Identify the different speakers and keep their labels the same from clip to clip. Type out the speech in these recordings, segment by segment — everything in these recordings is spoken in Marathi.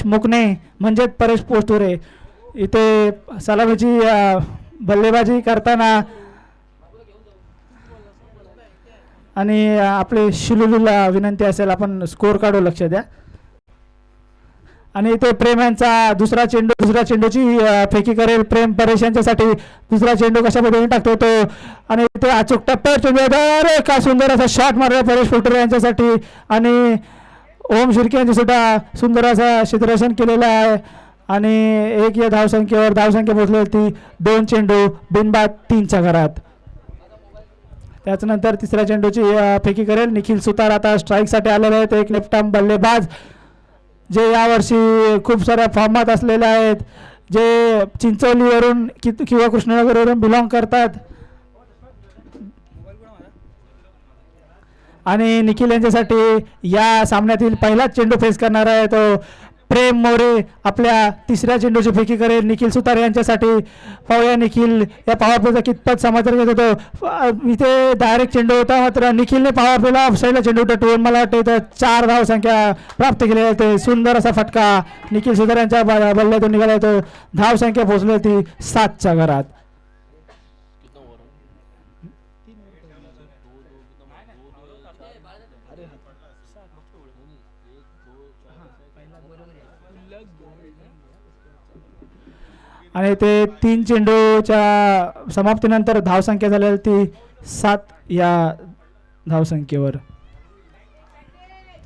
Speaker 1: मुकणे म्हणजेच परेश पोस्टुरे इथे सलामीची बल्लेबाजी करताना आणि आपले शिलुलूला विनंती असेल आपण स्कोर काढू लक्ष द्या. आणि इथे प्रेम यांचा दुसरा चेंडूची फेकी करेल. प्रेम परेश यांच्यासाठी दुसरा चेंडू कशा पद्धतीने टाकतो तो आणि इथे अचूक टप्प्यावर चेंडू. अरे काय सुंदर असा शॉट मारला परेश पोस्टुरे यांच्यासाठी आणि ओम शिर्के यांनी सुद्धा सुंदर असा क्षेत्ररक्षण केलेलं आहे. आणि एक या धावसंख्या पोहोचली ती 2 चेंडू बिनबाद 3च्या घरात. त्याच्यानंतर तिसऱ्या चेंडूची फेकी करेल निखिल सुतार. आता स्ट्राईकसाठी आलेले आहेत. एक लेफ्ट आर्म बल्लेबाज जे यावर्षी खूप साऱ्या फॉर्मात असलेले आहेत, जे चिंचोलीवरून किंवा कृष्णनगरवरून बिलॉंग करतात. आणि निखिल यांच्यासाठी या सामन्यातील पहिलाच चेंडू फेस करणार आहे तो प्रेम मोरे. आपल्या तिसऱ्या चेंडूची फेकी करेल निखिल सुतार यांच्यासाठी. पाहूया निखिल या पॉवर प्लेचा कितपत समाचार घेत होतो. इथे डायरेक्ट चेंडू होता मात्र निखिलने पॉवर प्लेला ऑफसाईडला चेंडू टटवून मला वाटतं इथं 4 धावसंख्या प्राप्त केली आहे. सुंदर असा फटका निखिल सुतार यांच्या बल्ल्यातून निघाला तो. धावसंख्या पोहोचली ती 7च्या घरात. आणि ते 3 चेंडूच्या समाप्तीनंतर धावसंख्या झालेली ती 7 या धावसंख्येवर.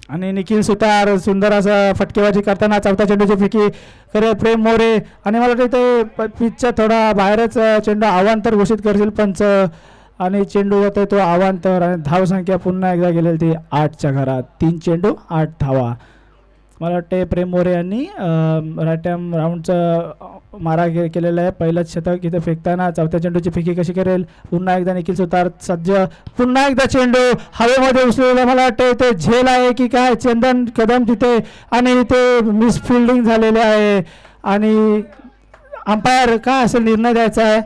Speaker 1: आणि निखिल सुतार सुंदर असं फटकेबाजी करताना चौथ्या चेंडूची फेकी करे प्रेम मोरे. आणि मला वाटतं ते पिचच्या थोडा बाहेरच चेंडू अवांतर घोषित करतील पंच आणि चेंडू जातो तो अवांतर. आणि धावसंख्या पुन्हा एकदा गेलेली ती 8च्या घरात. 3 चेंडू 8 धावा. मला वाटते प्रेम मोरे यांनी राईट आर्म राऊंडचं मारा केलेला आहे. पहिलंच शतक इथे फेकताना चौथ्या चेंडूची फेकी कशी करेल. पुन्हा एकदा निखिल सुतार सज्ज. पुन्हा एकदा चेंडू हवेमध्ये उचललेला. मला वाटतं ते झेल आहे की काय चंदन कदम तिथे आणि इथे मिसफिल्डिंग झालेले आहे. आणि अंपायर काय असेल निर्णय द्यायचा आहे.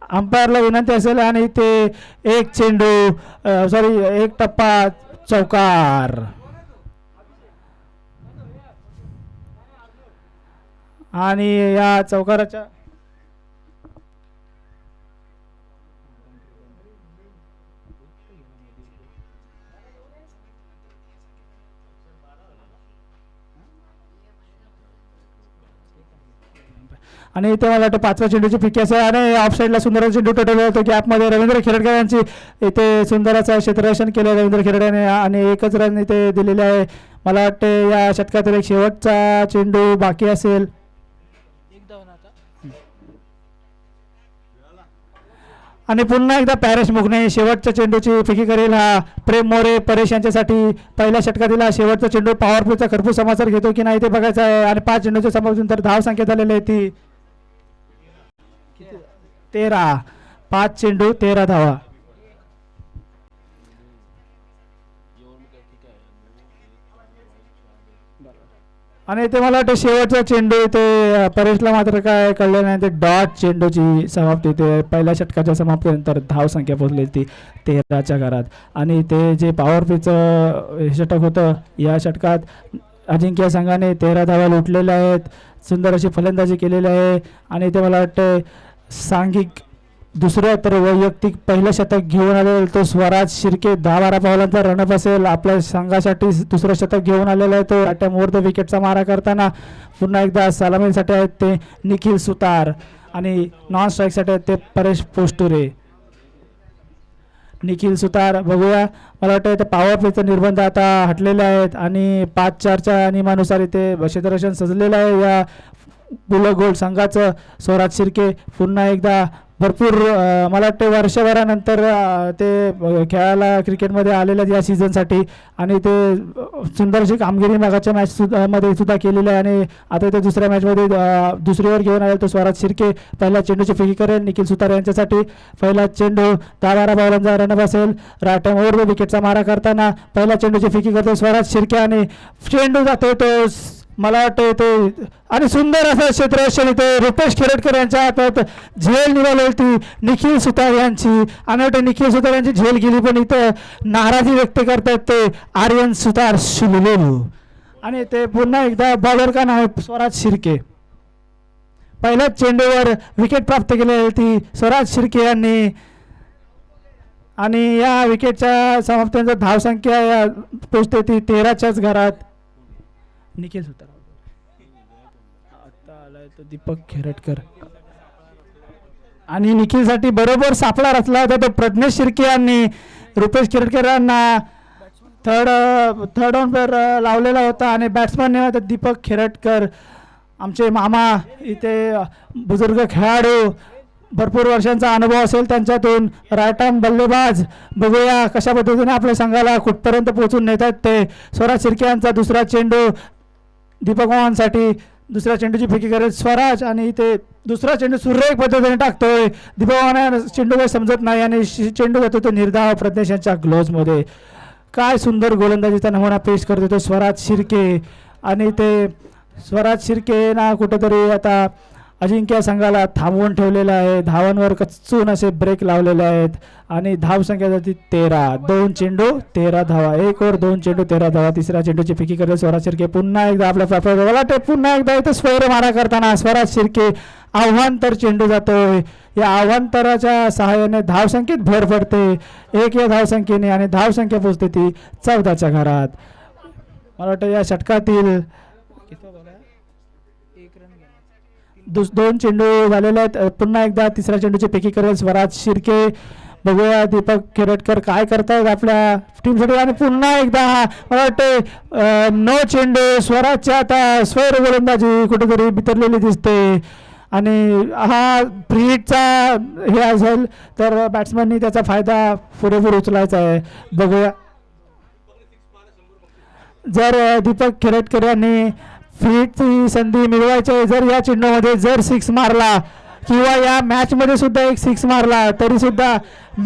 Speaker 1: अंपायरला विनंती असेल आणि ते एक टप्पा चौकार. आणि या चौकाराच्या आणि इथे मला वाटतं 5व्या चेंडूची फेकी असेल आणि ऑफसाईडला सुंदर चेंडू टोटवला होतो. गॅपमध्ये रवींद्र खेरडकर यांची इथे सुंदर असं क्षेत्ररक्षण केलं रवींद्र खेरड्याने आणि 1च रन इथे दिलेले आहे. मला वाटते या शतकातील एक शेवटचा चेंडू बाकी असेल. आणि पुन्हा एकदा परेश मुकणे शेवटच्या चेंडूची फेकी करेल. हा प्रेम मोरे परेश यांच्यासाठी पहिल्या षटकातील हा शेवटचा चेंडू पॉवर प्लेचा खरपूस समाचार घेतो की नाही ते बघायचं आहे. आणि 5 चेंडूच्या समाप्तीनंतर धावसंख्या झालेली आहे ती 13. 5 चेंडू 13 धावा. आणि ते मला वाटतं शेवटचा चेंडू ते परेशला मात्र काय कळलं नाही. ते डॉट चेंडूची समाप्ती ते पहिल्या षटकाच्या समाप्तीनंतर धावसंख्या पोहोचली ती 13च्या घरात. आणि ते जे पॉवर प्लेचं षटक होतं या षटकात अजिंक्य संघाने 13 धावा लुटलेल्या आहेत. सुंदर अशी फलंदाजी केलेली आहे. आणि ते मला वाटतं सांघिक दुसऱ्या तर वैयक्तिक पहिलं शतक घेऊन आलेलं तो स्वराज शिर्के 10-12 पावलांचा रनअप असेल. आपल्या संघासाठी दुसरं शतक घेऊन आलेलं आहे तो अटॅम ओव्हर द विकेटचा मारा करताना. पुन्हा एकदा सलामीसाठी आहेत ते निखिल सुतार आणि नॉन स्ट्राईकसाठी आहेत ते परेश पोस्टुरे. निखिल सुतार बघूया. मला वाटतं इथे पॉवर प्लेचे निर्बंध आता हटलेले आहेत आणि 5-4च्या नियमानुसार इथे क्षेत्ररक्षण सजलेलं आहे या बुलक गोल्ड संघाचं. स्वराज शिर्के पुन्हा एकदा भरपूर मला वाटतं वर्षभरानंतर ते खेळायला क्रिकेटमध्ये आलेल्या या सीझनसाठी आणि ते सुंदरशी कामगिरी मागाच्या मध्ये सुद्धा केलेली आहे. आणि आता ते दुसऱ्या मॅचमध्ये दुसरीवर घेऊन आले तर स्वराज शिर्के पहिल्या चेंडूची फेकी करेल. निखिल सुतार यांच्यासाठी पहिला चेंडू 10-12 बॉलांचा रनअप असेल. राईट हँड ओव्हर विकेटचा मारा करताना पहिल्या चेंडूची फेकी करतो स्वराज शिर्के आणि चेंडू जातो तो मला वाटतं ते आणि सुंदर असं क्षेत्ररक्षण इथे रुपेश खेरटकर यांच्या हातात झेल निघाली होती निखिल सुतार यांची आणि वाटतं निखिल सुतार यांची झेल गेली पण इथं नाराजी व्यक्त करतात ते आर्यन सुतार शिललेलू आणि ते पुन्हा एकदा बॉलर का नाव आहे स्वराज शिर्के. पहिल्याच चेंडूवर विकेट प्राप्त केली होती स्वराज शिर्के यांनी आणि या विकेटच्या समाप्तीनंतर धावसंख्या या पोचते ती 13च्याच घरात. निखिल सुतार आता आलाय तो दीपक खेरटकर आणि निखिलसाठी बरोबर सापळा रचला होता तो प्रज्ञेश शिर्के यांनी रुपेश खेरटकर यांना थर्ड ऑन लावलेला होता आणि बॅट्समॅन दीपक खेरटकर आमचे मामा इथे बुजुर्ग खेळाडू भरपूर वर्षांचा अनुभव असेल त्यांच्यातून राईट आर्म बल्लेबाज बघूया कशा पद्धतीने आपल्या संघाला कुठपर्यंत पोहोचून नेतात ते. स्वराज शिर्के यांचा दुसरा चेंडू दीपक चव्हाणसाठी दुसऱ्या चेंडूची फेकी करत स्वराज आणि इथे दुसरा चेंडू सुरेख पद्धतीने टाकतोय दीपक चव्हाण चेंडू काही समजत नाही आणि चेंडू जातो तो निर्धाव प्रज्ञेश यांच्या ग्लोव्हजमध्ये. काय सुंदर गोलंदाजीचा नमुना पेश करतो तो स्वराज शिर्के आणि ते स्वराज शिर्के ना कुठेतरी आता अजिंक्य संघाला थांबवून ठेवलेलं आहे. धावांवर कचून असे ब्रेक लावलेले आहेत आणि धावसंख्या जाती 13. 2 चेंडू 13 धावा 1 ओव्हर 2 चेंडू 13 धावा. तिसऱ्या चेंडूची फेकी करते स्वराज शिर्के पुन्हा एकदा आपल्या प्राप्त पुन्हा एकदा इथे स्क्वेअर मारा करताना स्वराज शिर्के आव्हांतर चेंडू जातोय. या आव्हांतराच्या सहाय्याने धावसंख्येत भर पडते 1 या धावसंख्येने आणि धावसंख्या पोचते ती 14च्या घरात. मला वाटतं या षटकातील 2 चेंडू झालेले आहेत. पुन्हा एकदा तिसऱ्या चेंडूची फेकी करेल स्वराज शिर्के. बघूया दीपक खेरटकर काय करतायत आपल्या टीमसाठी आणि पुन्हा एकदा मला वाटते 9 चेंडू स्वराजच्या आता स्वैर गोलंदाजी कुठेतरी बिथरलेली दिसते आणि हा फ्रीटचा हे असेल तर बॅट्समॅननी त्याचा फायदा पुरेपूर उचलायचा आहे. बघूया जर दीपक खेरटकर यांनी फ्रीटची संधी मिळवायची जर या चेंडूमध्ये जर 6 मारला किंवा या मॅचमध्ये सुद्धा एक 6 मारला तरी सुद्धा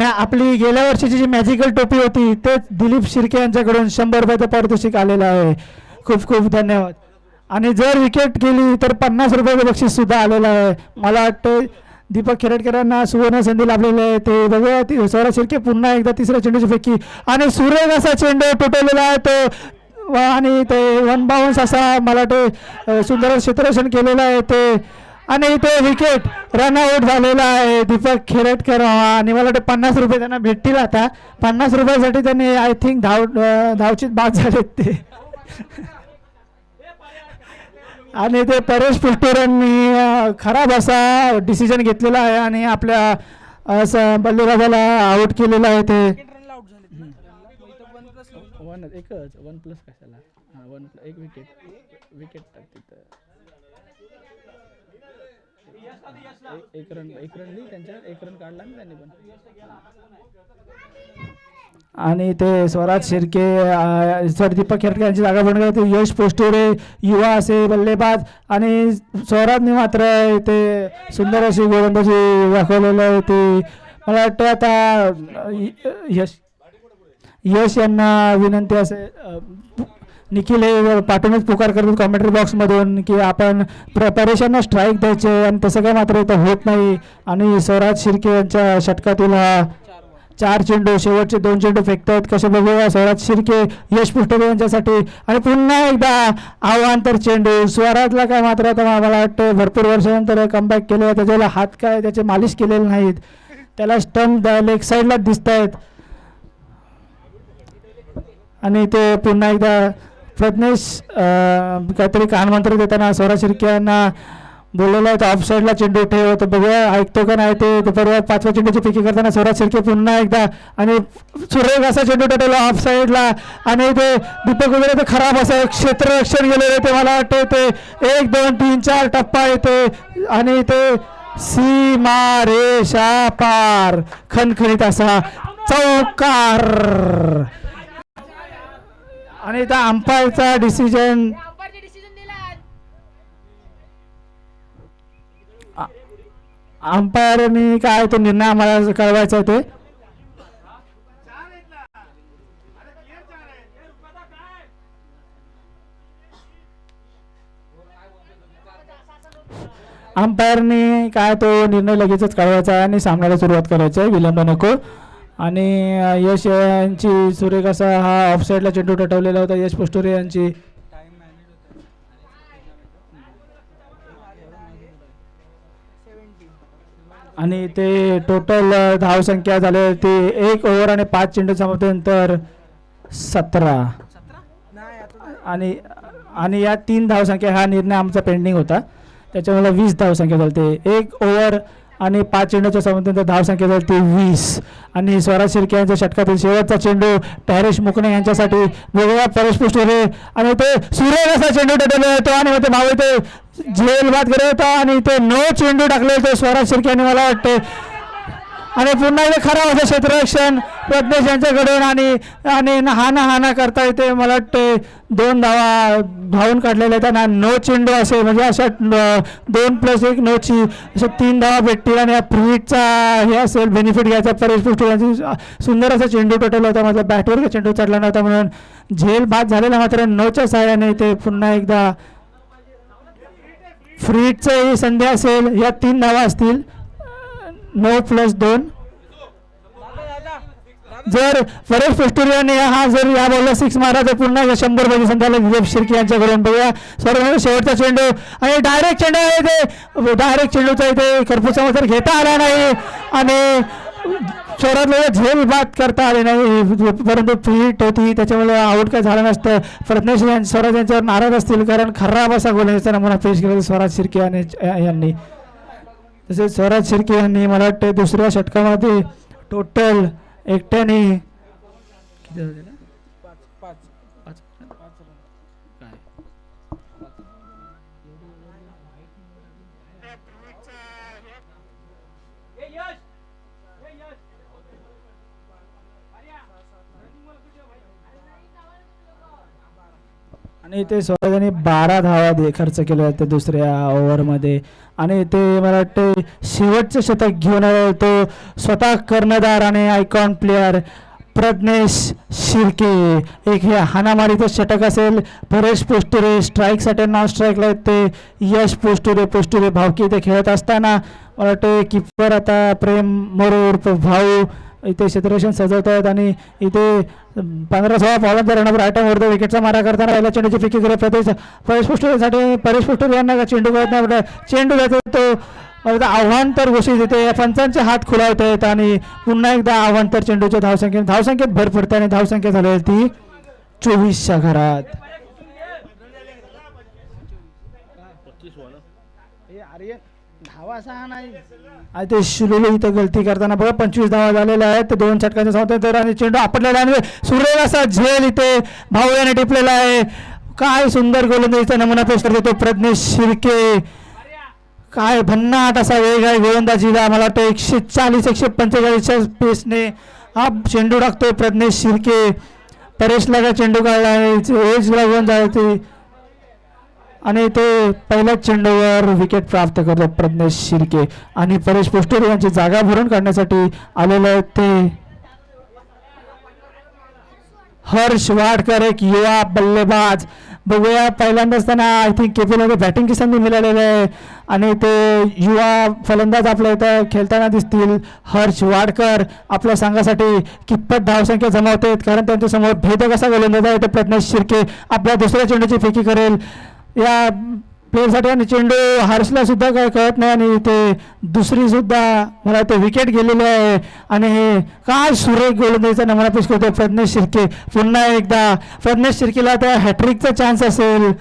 Speaker 1: आपली गेल्या वर्षीची जी मॅजिकल टोपी होती तेच दिलीप शिर्के यांच्याकडून 100 रुपयाचं पारितोषिक आलेलं आहे. खूप खूप धन्यवाद. आणि जर विकेट गेली तर 50 रुपयाचं बक्षीस सुद्धा आलेलं आहे. मला वाटतं दीपक खेरटकर यांना सुवर्ण संधी लाभलेली आहे. ते बघूया स्वराज शिर्के पुन्हा एकदा तिसऱ्या चेंडूची फेकी आणि सुरेख असा चेंडू तुटवलेला आहे तो आणि ते 1 बाउन्स असा मला ते सुंदर क्षेत्ररक्षण केलेलं आहे ते आणि इथे विकेट रनआउट झालेला आहे दीपक खेरटकर आणि मला वाटतं 50 रुपये त्यांना भेटतील. आता 50 रुपयासाठी त्यांनी आय थिंक धावचित बाद झालेत ते आणि ते परेश पुष्टोरांनी खराब असा डिसिजन घेतलेला आहे आणि आपल्या असं बल्लेबाजाला आउट केलेलं आहे ते. एकच 1+ कशाला 1 विकेट टाक तिथं एक रन नाही त्यांच्या 1 रन काढला ना त्यांनी पण. आणि ते स्वराज शिर्के सर दीपक खेरटकर यांची जागा बनवली होती. यश पोस्टोरे युवा असे बल्लेबाज आणि स्वराजने मात्र ते सुंदर अशी गोलंदाजी दाखवलेली आहे ती. मला वाटतं आता यश यांना विनंती असे निखिल हे पाठवूनच पुकार करतात कॉमेंट्री बॉक्समधून की आपण परेशांना स्ट्राईक द्यायचे आणि तसं काय मात्र इथं होत नाही. आणि स्वराज शिर्के यांच्या षटकातील 4 चेंडू शेवटचे 2 चेंडू फेकतात. कसे बघूया स्वराज शिर्के यश पुष्टोरे यांच्यासाठी आणि पुन्हा एकदा आव्हांतर चेंडू. स्वराजला काय मात्र आता मला वाटतं भरपूर वर्षानंतर कमबॅक केलं. त्याच्याला हात काय त्याचे मालिश केलेले नाहीत. त्याला स्टंप लेग साईडला दिसत आहेत आणि ते पुन्हा एकदा प्रज्ञेश काहीतरी कानमंत्र देताना स्वराज शिर्के यांना बोललेलं आहे ऑफ साईडला चेंडू ठेव. तर बघूया ऐकतो का नाही ते. परवा 5व्या चेंडूची फेकी करताना स्वराज शिर्के पुन्हा एकदा आणि सुरेख असा चेंडू ठेवला ऑफ साईडला आणि ते दीपक वगैरे ते खराब असं क्षेत्ररक्षण गेलेलं ते मला वाटतं ते 1 2 3 4 टप्पा येते आणि ते सीमा रेषा पार खणखणीत असा चौकार आणि त्या अंपायरचा डिसिजन अंपायरनी काय तो निर्णय आम्हाला कळवायचा ते. अंपायरने काय तो निर्णय लगेचच काढायचा आहे आणि सामन्याला सुरुवात करायची आहे, विलंब नको. आणि यश यांची सुरेख असा हा ऑफसाईडला चेंडू टटवलेला होता यश पोस्टुरे यांची. आणि ते टोटल धावसंख्या झाले ते 1 ओव्हर आणि 5 चेंडू समाप्तीनंतर 17. आणि या 3 धावसंख्या हा निर्णय आमचा पेंडिंग होता, त्याच्यामुळे 20 धावसंख्या झाली. ते 1 ओव्हर आणि 5 चेंडूच्या समाप्तीनंतर धावसंख्या झाली ती 20. आणि स्वराज शिर्के यांच्या षटकातील शेवटचा चेंडू पॅरिश मुकणे यांच्यासाठी वेगळा परेश पोस्टुरे आणि ते सुरेख असा चेंडू टटवला होतो आणि मग ते भाऊ ते झेल बाद करत होता आणि ते 9 चेंडू टाकले होते स्वराज शिर्के यांनी मला वाटते. आणि पुन्हा एकदा खराब होतं क्षेत्ररक्षण प्रज्ञेश यांच्याकडून आणि हाना करता येते. मला वाटते 2 धावा धावून काढलेल्या आहेत आणि 9 चेंडू असे म्हणजे अशा 2+1 9ची अशा 3 धावा भेटतील. आणि या फ्रीटचा हे असेल बेनिफिट घ्यायचा. परेश पोस्टुरे यांची सुंदर असा चेंडू टोटल होता, माझा बॅटवर चेंडू चढला नव्हता म्हणून झेल बाद झालेला. मात्र 9च्या सहाय्याने ते पुन्हा एकदा फ्रीटचं ही संधी असेल. या 3 धावा असतील 9+2. जर परेश पोस्टुरे यांनी हा जर या बॉलला 6 मारा तर पुन्हा 100 मध्ये संध्याला दिलीप शिर्के यांच्याकडून. बघूया सर्व शेवटचा चेंडू आणि डायरेक्ट चेंडू आहे ते डायरेक्ट चेंडूचा इथे कर्पूचा तर घेता आला नाही आणि स्वराजला झेल बाद करता आले नाही, परंतु फ्रीट होती त्याच्यामुळे आउट काय झालं नसतं. प्रज्ञेश स्वराज यांच्यावर नाराज असतील कारण खराब असा गोलंदाजीचा नमुना पेश केला स्वराज शिर्के यांनी. तसेच स्वराज शिर्के यांनी मला वाटतं दुसऱ्या षटकामध्ये टोटल एकट्याने किती झाले ना 5 काय आणि ते स्वराजांनी 12 धावा खर्च केले होते दुसऱ्या ओव्हरमध्ये. आणि ते मला वाटते शेवटचं शतक घेऊन आले तो स्वतः कर्णधार आणि आयकॉन प्लेयर प्रज्ञेश शिर्के. एक हे हाणामारीचं षटक असेल. परेश पोस्टुरे स्ट्राईकसाठी नॉन स्ट्राईकला ते यश पोस्टुरे भावकी इथे खेळत असताना मला वाटते किपर आता प्रेम मोरे उर्फ भाऊ इथे क्षेत्ररक्षण सजवत आहेत. आणि इथे 15-16 बॉलांचा रनअप आयटमवर विकेटचा मारा करताना पहिल्या चेंडूची फिकी करत परेश पोस्टुरेसाठी परेश पोस्टुरे यांना चेंडू करत नाही, चेंडू घेतो तो आव्हान तर घोषित येते. पंचांचे हात खुलावत आहेत आणि पुन्हा एकदा आव्हान तर चेंडूच्या धावसंख्येत भर पडते आणि धावसंख्या झाली ती 24च्या घरात. ते शिलोली इथं गलती करताना बघा 25 धावा झालेल्या आहेत. 2 षटकांच्या समाप्तीनंतर आणि चेंडू आपटलेला आणि सुरेख असा झेल इथे भाऊ याने टिपलेला आहे. काय सुंदर गोलंदाजीचा नमुना पेश करतो तो प्रज्ञेश शिर्के. काय भन्नाट असा वेग आहे गोलंदाजीला. मला वाटतं 140-145च्या पेसने हा चेंडू टाकतोय प्रज्ञेश शिर्के. परेशला काय चेंडू काढला एज लागून जाते आणि ते पहिल्याच चेंडूवर विकेट प्राप्त करतो प्रज्ञेश शिर्के. आणि परेश पोस्टुरे यांची जागा भरून काढण्यासाठी आलेले आहेत ते हर्ष वाडकर एक युवा बल्लेबाज. बघूया पहिल्यांदाच त्यांना आय थिंक केपीमध्ये बॅटिंगची संधी मिळालेली आहे आणि ते युवा फलंदाज आपल्या इथं खेळताना दिसतील. हर्ष वाडकर आपल्या संघासाठी कितपत धावसंख्या जमावतात कारण त्यांच्यासमोर भेदक असा गोलंदाज आहे. ते प्रज्ञेश शिर्के आपल्या दुसऱ्या चेंडूची फेकी करेल या प्लेअरसाठी आणि चेंडू हर्षला सुद्धा काय कळत नाही आणि ते दुसरी सुद्धा मला ते विकेट गेलेले आहे. आणि हे काय सुरेख गोलंदाजीचा नमुना पेश करतो प्रज्ञेश शिर्के. पुन्हा एकदा प्रज्ञेश शिर्केला त्या हॅट्रिकचा चान्स असेल.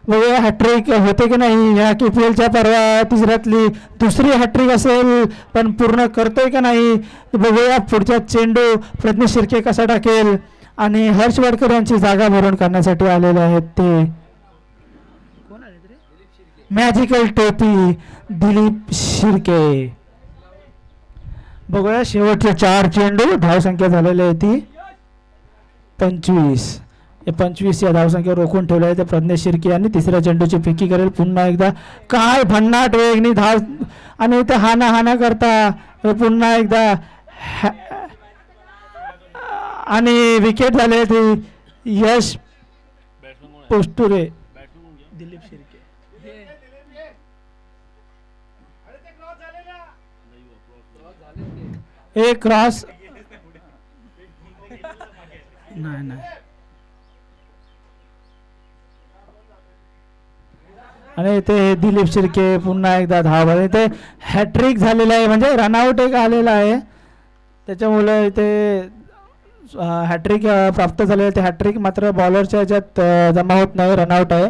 Speaker 1: बघूया हॅट्रिक होते की नाही. या KPLच्या परवा तिसऱ्यातली दुसरी हॅट्रिक असेल पण पूर्ण करतोय का नाही बघूया. पुढच्या चेंडू प्रज्ञेश शिर्के कसा टाकेल. आणि हर्ष वाडकर यांची जागा भरून करण्यासाठी आलेले आहेत ते मॅजिकल टोपी दिलीप शिर्के. बघूया शेवटचे 4 चेंडू धावसंख्या झालेली आहे ती 25. 25 या धावसंख्या रोखून ठेवल्या आहे. प्रज्ञेश शिर्के यांनी तिसऱ्या चेंडूची फेकी करेल. पुन्हा एकदा काय भन्नाट वेगनी धाव आणि ते हाना करता पुन्हा एकदा आणि विकेट झाले ती यश पोस्टुरे दिलीप शिर्के. एक क्रॉस नाही नाही. आणि इथे दिलीप शिर्के पुन्हा एकदा धाव, इथे हॅट्रिक झालेला आहे म्हणजे रनआउट एक आलेला आहे, त्याच्यामुळे इथे हॅट्रिक प्राप्त झालेलं. ते हॅट्रिक मात्र बॉलरच्या ह्याच्यात जमा होत नाही, रनआउट आहे.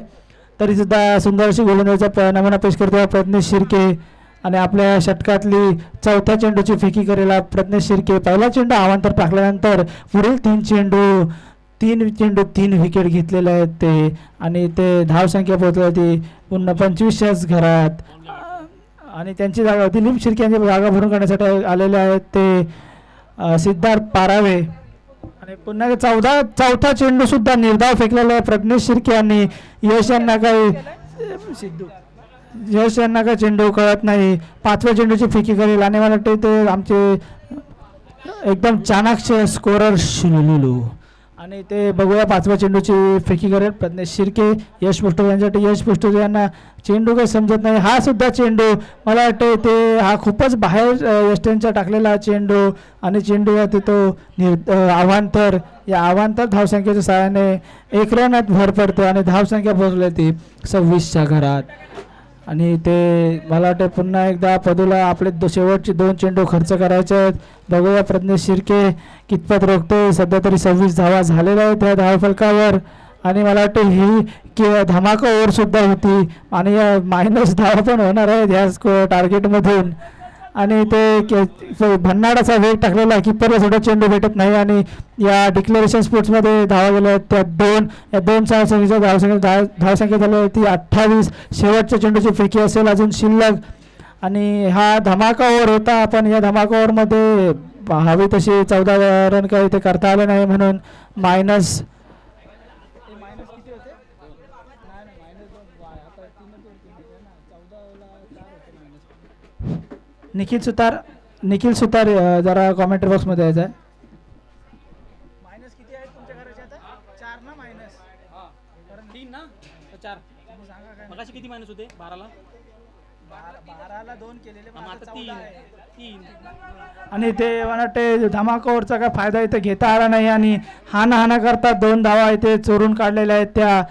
Speaker 1: तरी सुद्धा सुंदर अशी गोलंदाजीचा नमुना पेश करतो प्रज्ञेश शिर्के. आणि आपल्या षटकातली चौथ्या चेंडूची फेकी करेला प्रज्ञेश शिर्के. पहिला चेंडू अवांतर टाकल्यानंतर पुढील 3 चेंडू 3 विकेट घेतलेले आहेत ते. आणि ते धावसंख्या पोहोचली ती पुन्हा 25च्याच घरात. आणि त्यांची जागा दिलीप शिर्के यांची जागा भरून काढण्यासाठी आलेले आहेत ते सिद्धार्थ पारावे. आणि पुन्हा चौथा चेंडू सुद्धा निर्धाव फेकलेला आहे प्रज्ञेश शिर्के यांनी. यश यांना काही चेंडू कळत नाही. 5व्या चेंडूची फेकी करेल आणि मला वाटते ते आमचे एकदम चाणाक्ष स्कोरर शिलुलू. आणि ते बघूया 5व्या चेंडूची फेकी करेल प्रज्ञेश शिर्के. यश पोस्टर यांच्यासाठी यश पोस्टर यांना चेंडू काही समजत नाही. हा सुद्धा चेंडू मला वाटते ते हा खूपच बाहेर यष्टेंचा टाकलेला चेंडू. आणि चेंडू तो अवांतर, या अवांतर धावसंख्येच्या सहाय्याने 1 रनात भर पडतो आणि धावसंख्या पोहोचली ती 26च्या घरात. आणि ते मला वाटते पुन्हा एकदा पदूला आपले शेवटचे 2 चेंडू खर्च करायचे आहेत. बघूया प्रज्ञेश शिर्के कितपत रोखते. सध्या तरी 26 धावा झालेल्या आहेत त्या धावफलकावर. आणि मला वाटतं ही धमाका ओव्हर सुद्धा होती आणि मायनस धावा पण होणार आहेत ह्या टार्गेटमधून. आणि ते भन्नाडाचा वेग टाकलेला किपरला सुद्धा चेंडू भेटत नाही. आणि या डिक्लेरेशन स्पोर्ट्समध्ये धावा गेल्या आहेत त्या 2 धावसंख्या झाली ती 28. शेवटच्या चेंडूची फेकी असेल अजून शिल्लक. आणि हा धमाका ओव्हर होता, पण या धमाका ओव्हरमध्ये हवी तशी 14 रन काही ते करता आले नाही म्हणून मायनस. निखिल सुतार जरा कॉमेंट्री बॉक्समध्ये यायचं आहे. मायनस किती आहेत तुमच्या घराचे आता? 4 ना मायनस? 3 ना 4. सांगा काय मगाशी किती मायनस होते? 12ला 2 केलेले, आता 3. आणि ते मला वाटते धमाकावरचा काय फायदा इथे घेता आला नाही. आणि हाना करता 2 धावा इथे चोरून काढलेल्या आहेत त्या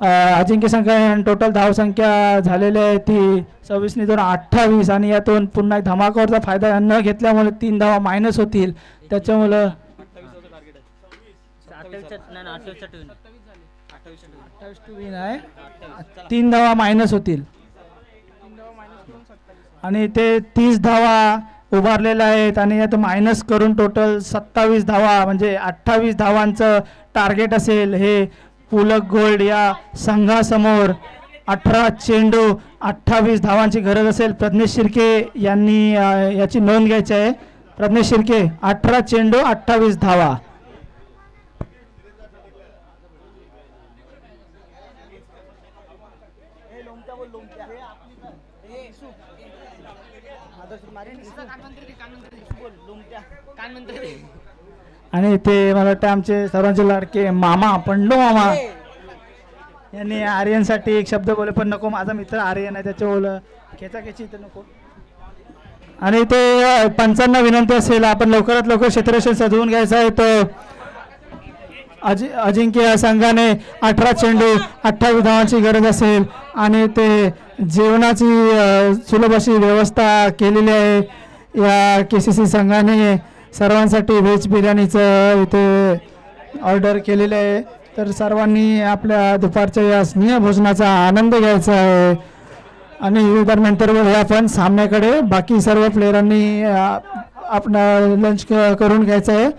Speaker 1: अजिंक्य संघ. टोटल धावसंख्या झालेली आहे ती 26 ने 2 28. आणि यातून पुन्हा एक धमाकावरचा फायदा न घेतल्यामुळे 3 धावा मायनस होतील. त्याच्यामुळं 3 धावा मायनस होतील. आणि ते 30 धावा उभारलेल्या आहेत. आणि यात मायनस करून टोटल 27 धावा म्हणजे 28 धावांचं टार्गेट असेल. हे पुलक गोल्ड या संघासमोर 18 चेंडू 28 धावांची गरज असेल. प्रज्ञेश शिर्के यांनी याची नोंद घ्यायची आहे. प्रज्ञेश शिर्के 18 चेंडू 28 धावा. आणि ते मला वाटतं आमचे सर्वांचे लाडके मामा पंडू मामा यांनी आर्यनसाठी एक शब्द बोले, पण नको माझा मित्र आर्यन आहे त्याच्या बोल खेचाखेची तर नको. आणि ते पंचांना विनंती असेल आपण लवकरात लवकर क्षेत्ररक्षण सजवून घ्यायचं आहे. तो अजिंक्य संघाने 18 चेंडू 28 धावांची गरज असेल. आणि ते जेवणाची सुलभ अशी व्यवस्था केलेली आहे या KCC संघाने. सर्वांसाठी व्हेज बिर्याणीचं इथे ऑर्डर केलेलं आहे. तर सर्वांनी आपल्या दुपारच्या या स्नेह भोजनाचा आनंद घ्यायचा आहे. आणि दरम्यानंतर आपण सामन्याकडे बाकी सर्व प्लेयरांनी आपण लंच करून घ्यायचं आहे.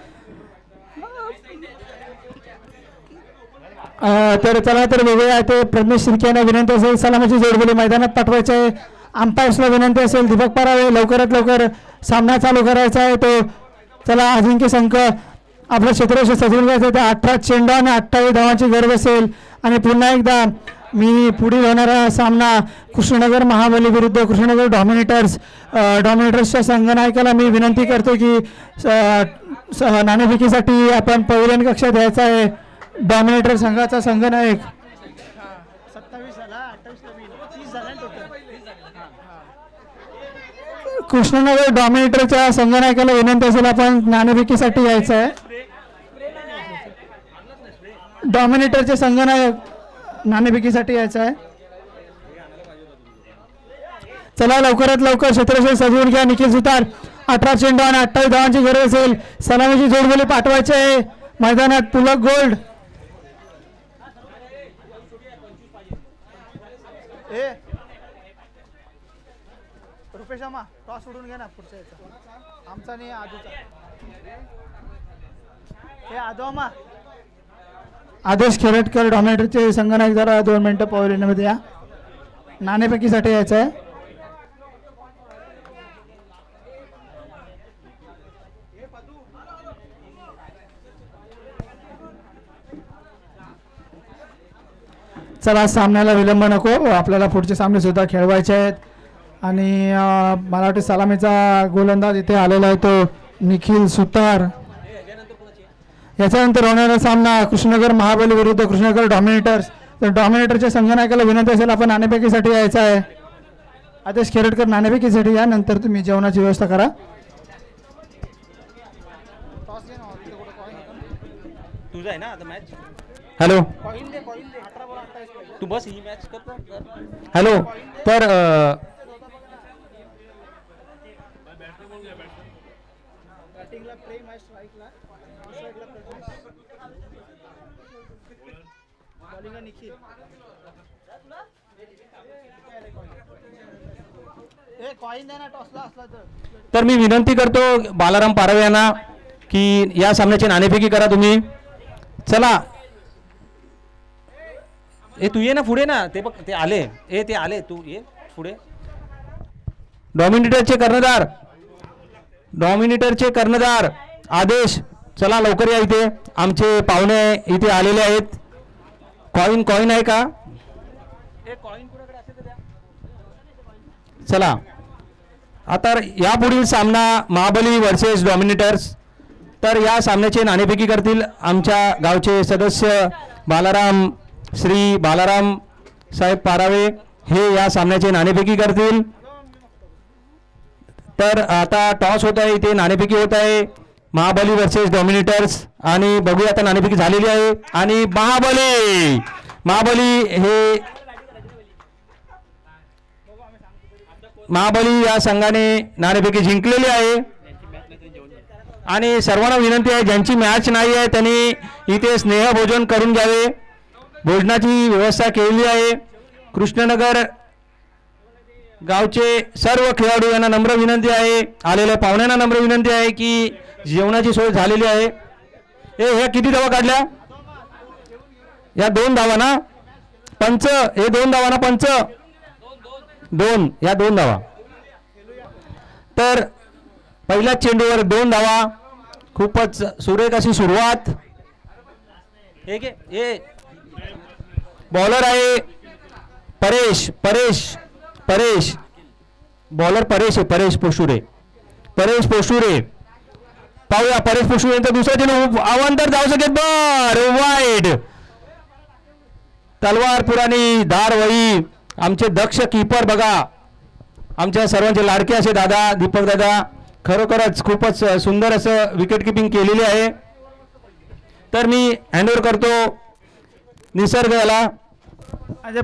Speaker 1: तर चला तर वेगवेगळ्या ते प्रज्ञेश शिर्के यांना विनंती असेल सलामीची जोडगोली मैदानात पाठवायची आहे. अंपायर्सला विनंती असेल दीपक पारावे लवकरात लवकर सामना चालू करायचा आहे. तो चला अजिंक्य संघ आपलं क्षेत्ररक्षण सजवून घ्यायचं आहे. 18 चेंडू आणि 28 धावांची गरज असेल. आणि पुन्हा एकदा मी पुढील होणारा सामना कृष्णनगर महाबली विरुद्ध कृष्णनगर डॉमिनेटर्सच्या संघनायकाला मी विनंती करतो की नाणेफेकीसाठी आपण पवेलियन कक्षात द्यायचा आहे. डॉमिनेटर संघाचा संघनायक 27 झाला 28 30 झाला टोटल. कृष्णनगर डॉमिनेटरच्या संगनायकाला विनंती असेल आपण नाणेफेकीसाठी यायचं आहे. डॉमिनेटरचे संगनायक नाणेफेकीसाठी यायचं आहे. चला लवकरात लवकर क्षेत्रक्षण सजवून घ्या. निखिल सुतार 18 चेंडू आणि 28 धावांची गरज असेल. सलामीची जोडगोली पाठवायची आहे मैदानात. पुलक गोल्ड रुपेश आमा टॉस उडून घ्या ना पुढच्या याचा आमचा नाही आधूचा. हे आदोमा आदेश खेरटकर डॉमिनेटरचे संगनायक जरा 2 मिनिटं पॉवलिनमध्ये या. नाणेफेकीसाठी यायचं आहे. चला सामन्याला विलंब नको. आपल्याला पुढचे सामने सुद्धा खेळवायचे आहेत. आणि मला वाटते सलामीचा गोलंदाज इथे आलेला आहे तो निखिल सुतार. याच्यानंतर होणारा सामना कृष्णनगर महाबली विरुद्ध कृष्णनगर डॉमिनेटर्स. तर डॉमिनेटरच्या संगनायकाला विनंती असेल आपण नाणेफेकीसाठी यायचं आहे. आदेश खेरटकर नाणेफेकीसाठी या. नंतर तुम्ही जेवणाची व्यवस्था करा.
Speaker 2: तुझा आहे ना आता मॅच.
Speaker 1: हॅलो
Speaker 2: तू बस ही मॅच कर.
Speaker 1: हॅलो. तर
Speaker 2: तर मी विनंती करतो बालाराम पारवे यांना की या सामन्याची नाणेफेकी करा तुम्ही. चला ए तू ये ना पुढे ना. ते बघ ते आले. ते आले. तू ये पुढे. डॉमिनेटरचे कर्णधार आदेश. चला लवकर या. इथे आमचे पाहुणे इथे आलेले आहेत. कॉइन आहे का? चला आता यापुढील सामना महाबली वर्सेस डॉमिनेटर्स. तर या सामन्याचे नाणेफेकी करतील आमच्या गावचे सदस्य श्री बालाराम साहेब पारावे हे या सामन्याचे नाणेफेकी करतील. तर आता टॉस होत आहे. इथे नाणेफेकी होत आहे महाबली वर्सेस डॉमिनेटर्स. आणि बघूया आता नाणेफेकी झालेली आहे. आणि महाबली या संघाने नाणेफेकी जिंकलेली आहे. आणि सर्वांना विनंती आहे ज्यांची मॅच नाही आहे त्यांनी इथे स्नेहभोजन करून घ्यावे. भोजनाची व्यवस्था केलेली आहे. कृष्णनगर गावचे सर्व खेळाडू यांना नम्र विनंती आहे. आलेल्या पाहुण्यांना नम्र विनंती आहे की जेवणाची सोय झालेली आहे. हे किती धावा काढल्या? या 2 धावा ना पंच. हे 2 धावा ना पंच. 2 या 2 धावा. तर पहिल्याच चेंडूवर 2 धावा. खूपच सुरेख अशी सुरुवात. बॉलर आहे परेश. बॉलर परेश पोशुरे. पाहूया परेश पोशुरे यांचा दुसरा चेंडू अवांतर जाऊ शकेल. वाईड. तलवार पुराणी धार वही. आमचे दक्ष कीपर बघा. आमच्या सर्वांचे लाडके असे दादा दीपक दादा. खरोखरच खूपच सुंदर असं विकेट किपिंग केलेली आहे. तर मी हँडओव्हर करतो निसर्ग याला.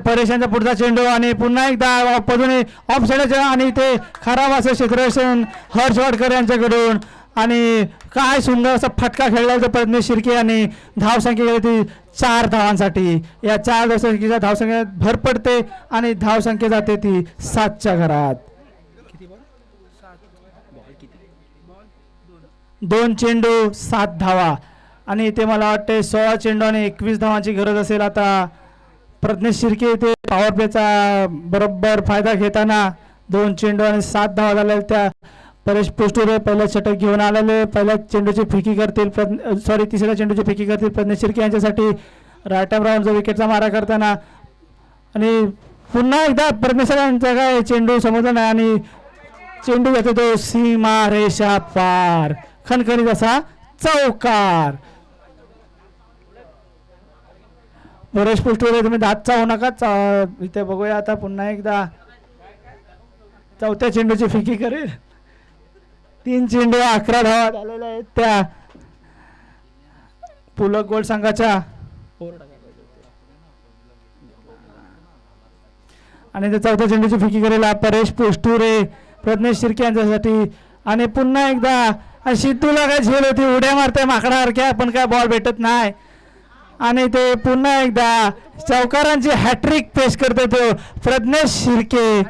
Speaker 2: परेशांचा पुढचा चेंडू आणि पुन्हा एकदा पदून ऑफ साईडच्या आणि ते खराब असं क्षेत्ररक्षण हर्ष वाडकर यांच्याकडून. आणि काय सुंदर असा फटका खेळला होता प्रज्ञेश शिर्के आणि धावसंख्या ती 4 धावांसाठी. या 4 धावसंख्येच्या धावसंख्येत भर पडते आणि धावसंख्या जाते ती 7च्या घरात. 2 चेंडू 7 धावा. आणि ते मला वाटते 16 चेंडू आणि 21 धावांची गरज असेल. आता प्रज्ञेश शिर्के ते पॉवर प्लेचा बरोबर फायदा घेताना 2 चेंडू आणि 7 धावा झाल्या. त्या परेश पोस्टुरे पहिल्या षटक घेऊन आलेले. पहिल्या चेंडूची फेकी करतील तिसऱ्या चेंडूची फेकी करतील प्रज्ञेश शिर्के यांच्यासाठी. राईट आर्म राऊंडचा विकेटचा मारा करताना आणि पुन्हा एकदा प्रज्ञेश यांचा काय चेंडू समजला नाही आणि चेंडू घेतो तो सीमा रेषा पार. खणखणीत असा चौकार. परेश पोस्टुरे तुम्ही दात चावू नका. इथे बघूया आता पुन्हा एकदा 4थ्या चेंडूची फेकी करेल
Speaker 1: 3 चेंडू 11 धावा झालेल्या आहेत त्या पुलक गोल्ड संघाच्या. आणि त्या चौथ्या चेंडूची फेकी करेला परेश पोस्टुरे प्रज्ञेश शिर्के यांच्यासाठी. आणि पुन्हा एकदा शितूला काय झेल होती, उड्या मारते माकडासारख्या पण काय बॉल भेटत नाही. आणि ते पुन्हा एकदा चौकारांची हॅट्रिक पेश करतो तो प्रज्ञेश शिर्के.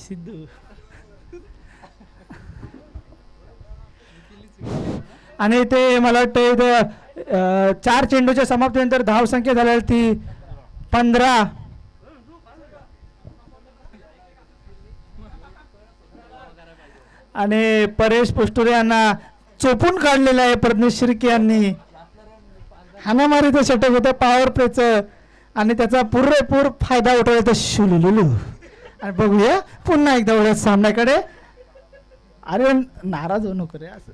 Speaker 1: सिद्धू आणि ते मला वाटतं 4 चेंडूच्या समाप्तीनंतर धावसंख्या झालेली ती 15. आणि परेश पोस्टुरे यांना चोपून काढलेलं आहे प्रज्ञेश शिर्के यांनी. हाणामारीचं षटक होतं पॉवर प्लेचं आणि त्याचा पुरेपूर फायदा उठवला तर शुलुलुलू. आणि बघूया पुन्हा एकदा उड्या सामन्याकडे. अरे नाराज होऊ नको रे असं.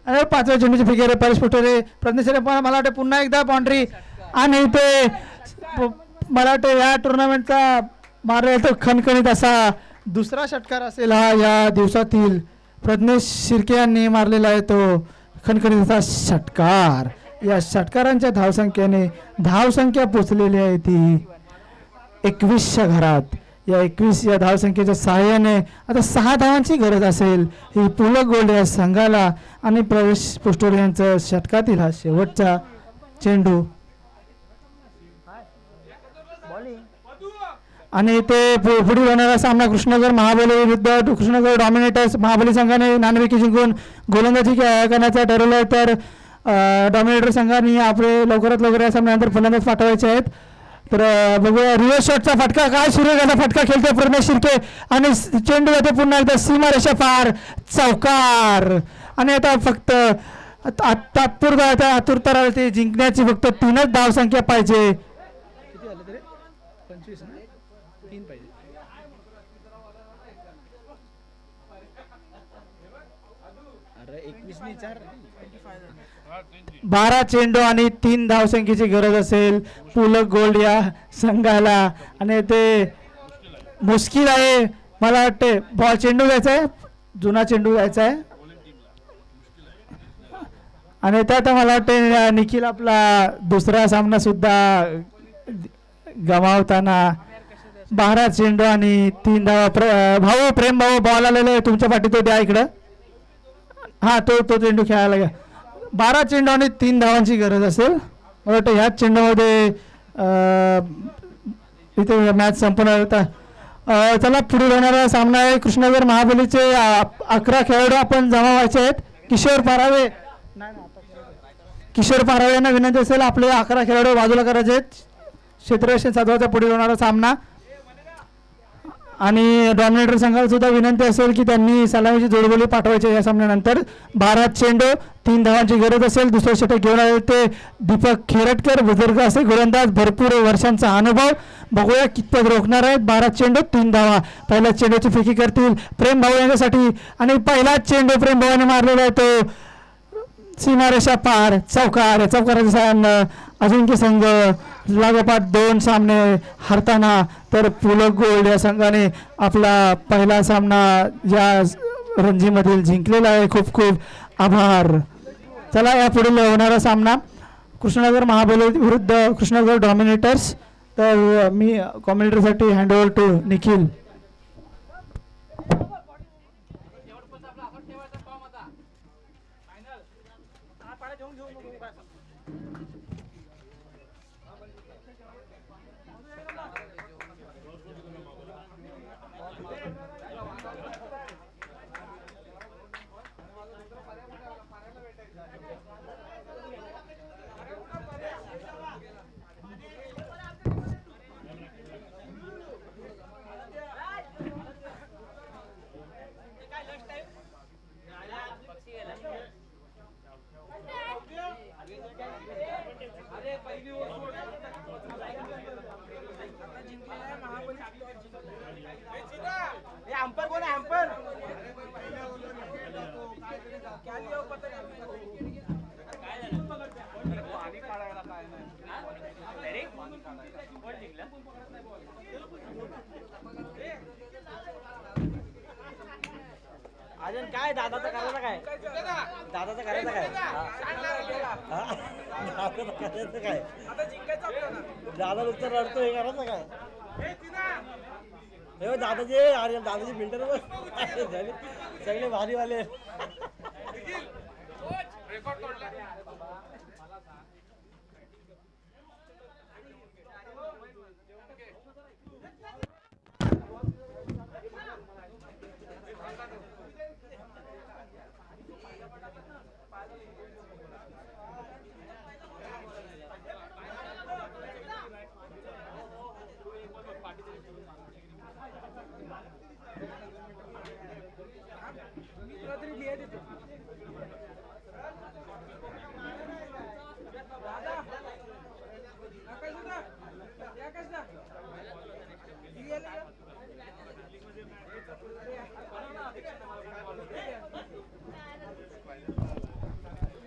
Speaker 1: अरे 5व्या चेंडूची फिगर आहे परेश पोस्टुरे प्रज्ञेश शिर्के. मला वाटतं पुन्हा एकदा बाउंड्री. आणि ते मला वाटतं या टुर्नामेंटचा मारलेला तो खणखणीत असा दुसरा षटकार असेल हा या दिवसातील. प्रज्ञेश शिर्के यांनी मारलेला आहे तो खणखणीचा षटकार. या षटकारांच्या धावसंख्येने धावसंख्या पोचलेली आहे ती 21च्या घरात. या 21 या धावसंख्येच्या सहाय्याने आता 6 धावांची गरज असेल ही पुलक गोल्ड या संघाला. आणि परेश पोस्टुरे यांचं षटकातील हा शेवटचा चेंडू. आणि ते पुढील होणारा सामना कृष्णनगर महाबली विरुद्ध कृष्णनगर डॉमिनेटर्स. महाबली संघाने नाणेफेकी जिंकून गोलंदाजी करण्याचं ठरवलं आहे तर डॉमिनेटर संघाने आपले लवकरात लवकर या सामन्यानंतर फलंदाज पाठवायचे आहेत. तर बघूया रिव्हर्स शॉटचा फटका काय सूर्यकांतचा फटका खेळते प्रज्ञेश शिर्के. आणि चेंडू येते पुन्हा एकदा सीमारेषा पार चौकार. आणि आता फक्त तात्पुरता आता आतुरता राहते जिंकण्याची. फक्त 3च धावसंख्या पाहिजे. किती झाले तरी 25 ना 3 पाहिजे. 12 चेंडू आणि 3 धावसंख्येची गरज असेल पुलक गोल्ड या संघाला. आणि ते मुश्किल आहे. मला वाटते बॉल चेंडू घ्यायचा आहे, जुना चेंडू घ्यायचा आहे. आणि त्यात मला वाटते निखिल आपला दुसरा सामना सुद्धा गमावताना 12 चेंडू आणि 3 धावा. भाऊ प्रेम भाऊ बॉल आलेला आहे तुमच्या पाठी, तो द्या इकडं. हा तो चेंडू खेळायला घ्या. 12 चेंडू आणि 3 धावांची गरज असेल. मला वाटतं ह्याच चेंडूमध्ये इथे मॅच संपणार होता. चला पुढे होणारा सामना आहे कृष्णनगर महाबलीचे 11 खेळाडू आपण जमा व्हायचे आहेत. किशोर पारावे यांना विनंती असेल आपले 11 खेळाडू बाजूला करायचे आहेत. क्षेत्ररक्षण साधवाचा पुढे होणारा सामना. आणि डॉमिनेटर संघाला सुद्धा विनंती असेल की त्यांनी सलामीची जोडगोळी पाठवायची या सामन्यानंतर. 12 चेंडू 3 धावांची गरज असेल. दुसरं षटक घेऊन आले ते दीपक खेरटकर बुजुर्ग असे गोलंदाज, भरपूर वर्षांचा अनुभव. बघूया कितपत रोखणार आहेत. 12 चेंडू 3 धावा. पहिल्या चेंडूची फेकी करतील प्रेम भाऊ यांच्यासाठी. आणि पहिला चेंडू प्रेम भाऊने मारलेला आहे तो सीमारेषा पार चौकार. चौकाराच्या साहाय्यानं अजिंक्य संघ लागोपाठ 2 सामने हरताना तर पुलक गोल्ड या संघाने आपला पहिला सामना या रणजीमधील जिंकलेला आहे. खूप खूप आभार. चला या पुढील होणारा सामना कृष्णनगर महाबली विरुद्ध कृष्णनगर डॉमिनेटर्स. तर मी कॉमेंटेटरसाठी हँडओव्हर टू निखिल.
Speaker 3: काय दादाचं करायचं काय दादाचं करायचं काय दादाचं करायचं काय दादा नुसतं रडतो हे करायचं काय हे दादाचे अरे दादाचे फिल्टर सगळे भारीवाले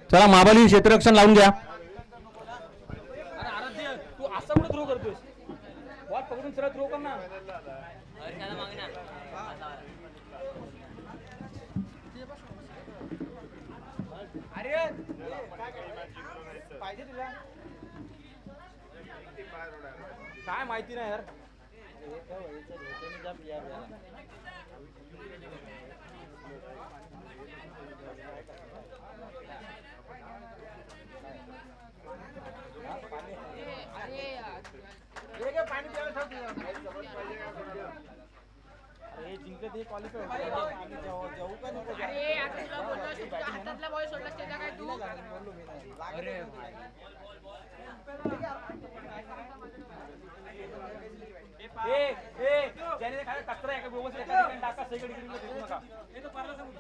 Speaker 2: चला महाबली क्षेत्ररक्षण लावून घ्या.
Speaker 3: तू असं कुठं थ्रो करतोस बॉल पकडून सरळ थ्रो कर ना अरे पाहिजे तुला काय माहिती नाही यार पाणी अरे जिंकत हे क्वालिफाय जाऊ का नको
Speaker 4: अरे आता तुला बोललो तुझ्या हातातला बॉल सोडलास त्याला काय तू
Speaker 3: अरे ए ए ज्याने काय कचरा आहे का व्यवस्थित एका ठिकाणी टाका सगळीकडे गिरीला फेकू नका हे तो पारला सांगू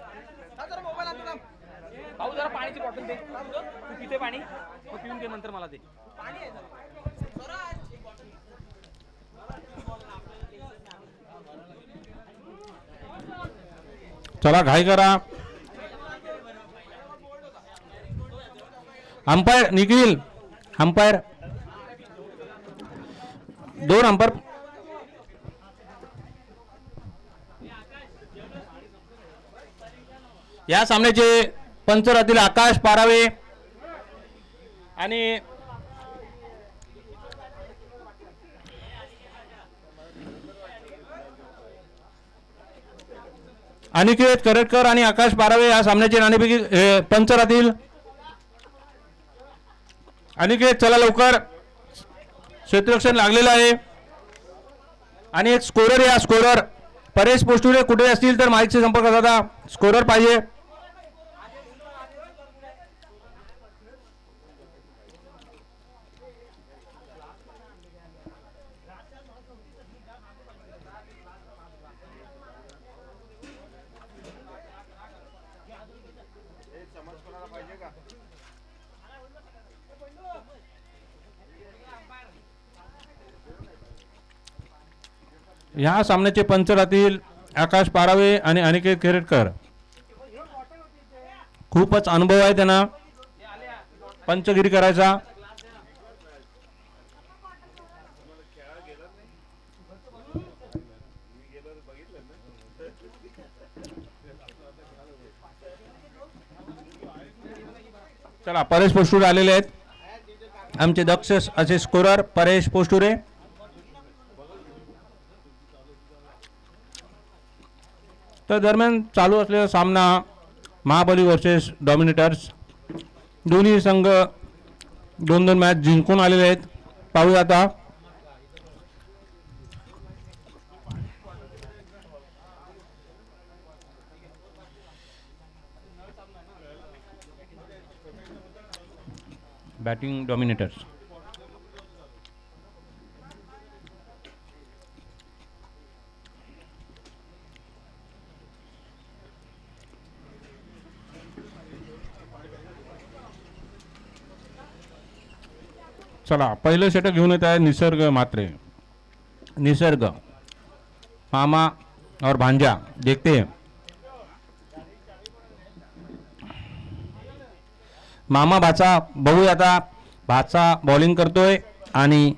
Speaker 3: जरा मोबाईल आणतो ना भाऊ जरा पाण्याची बॉटल दे तू पिते पाणी मग पिऊन दे नंतर मला दे पाणी आहे
Speaker 2: चला घाई करा. अंपायर निखिल अंपायर 2 अंपायर या सामन्याचे पंच राहतील आकाश पारावे आणि अनिकेत करटकर आणि आकाश पारावे या सामन्याचे नाणेफेकी पंच राहतील. अनिकेत चला लवकर क्षेत्ररक्षण लागलेलं आहे आणि एक स्कोरर या स्कोरर परेश पोस्टुरे कुठे असतील तर माईकशी संपर्क साधा. स्कोरर पाहिजे. या सामन्याचे पंच राहतील आकाश पारावे आणि अनिकेत केरटकर. खूपच अनुभव आहे त्यांना पंचगिरी करायचा. चला परेश पोस्टुरे आलेले आहेत आमचे दक्ष असे स्कोरर परेश पोस्टुरे. तर दरम्यान चालू असलेला सामना महाबली वर्सेस डॉमिनेटर्स. दोन्ही संघ 2-2 मॅच जिंकून आलेले आहेत. पाहूया आता बॅटिंग डॉमिनेटर्स. चला पहिलं षटक घेऊन येत आहे निसर्ग मात्रे. निसर्ग मामा और भांजा देखते हैं. मामा भाचा बघूया आता. भाचा बॉलिंग करतोय आणि